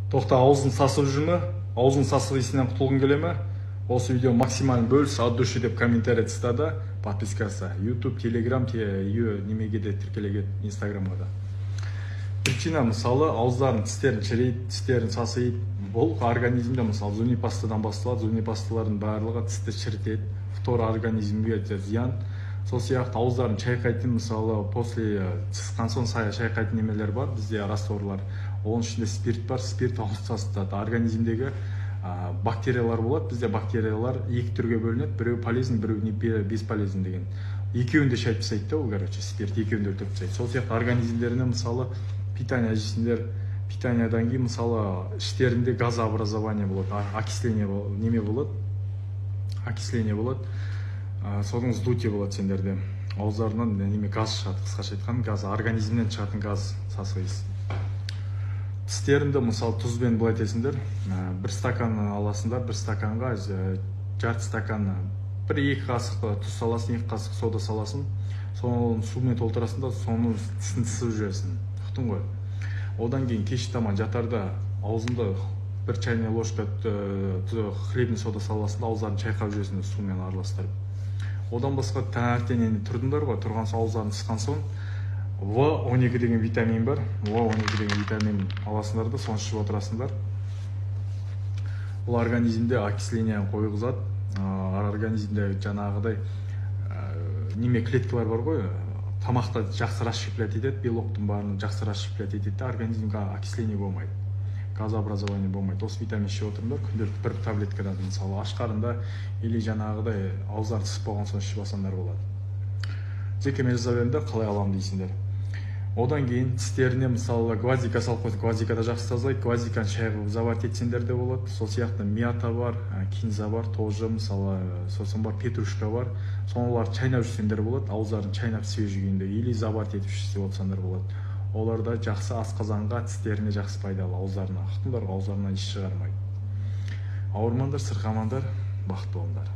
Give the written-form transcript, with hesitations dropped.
Тоқта, аузың сасып жүрме? Аузың сасық иісінен құтылғың келе ме? Осы видео максимально бөліс, от души деп комментарий тастады, подпискасы. YouTube, Telegram, немеге де тіркелеген, Instagramға да. Причина, мысалы, ауыздарын, тістерін шірейді, тістерін сасиды. Бұл организмде, мысалы, зунипастадан басталады, зунипасталардың барлығы тісті шірітеді, фтор организмге зиян. Сол сияқты ауыздарын шайқайтын, мысалы, после тісқан соң шайқайтын немелер бар, бізде растворлар. Оның ішінде спирт бар, спирт ауыз сасытады. Организмдегі бактериялар болады. Бізде бактериялар екі түрге бөлінеді, біреу полезен, біреу бесполезен деген. Екеуін де шайып тастайды, ол короче, спирт екеуін де өлтіріп тастайды. Сол сияқты организмдеріне, мысалы, питание жейсіңдер, питаниядан кейін, мысалы, іштерінде газообразование болады, окисление болады, соның вздутие болады сендерде. Ауыздарынан газ шығады, қысқаша айтқан газ, организмнен шығатын газ, сасық иіс. Тістерінде, мысалы, тұзбен былай етесіңдер, бір стакан аласыңдар, бір стаканға жарты стакан, бір-екі қасық тұз саласың, екі қасық сода саласың, соны сумен толтырасың да, соны тісін тісіп жүресің. Ұқтың ғой. Одан кейін кешкі таман жатарда аузында бір чайная ложка хлебный сода саласың да, ауыздарын чайқап жүресің сумен араластырып. Одан басқа таңертең тұрдыңдар ғой, тұрған соң ауыздарын тысқан соң В12 деген витамин бар. В12 деген витамин аласыңдар да, соны ішіп отырасыңдар. Бұл организмде окисление қойғызады. Организмде жаңағыдай неме клеткалар бар ғой, тамақта жақсы расщеплять етеді, белоктың барын жақсы расщеплять етеді, организмге окисление болмайды, газообразование болмайды. Осы витамин ішіп отырыңдар, күнделікті бір таблеткадан, мысалы, аш қарында или жаңағыдай ауыздарын тісіп болған соң ішіп алсаңдар болады. Жеке мерзавемді қалай аламын дейсіңдер. Одан кейін тістеріне, мысалы, гвоздика салып қойсын, гвоздикада жақсы тазалайды, гвоздиканы шайғып заварить етсеңдер де болады. Сол сияқты мята бар, кинза бар, тоже, мысалы, сосын бар, петрушка бар. Соныларды чайнап жүрсеңдер болады, ауыздарын чайнап свежий күйінде, или заварить етіп ішсе отырсаңдар болады. Олар да жақсы асқазанға, тістеріне жақсы пайдалы, ауыздарына. Ақтыңдар, ауыздарынан іш шығармайды. Ауырмаңдар, сырқамаңдар, бақытты болыңдар.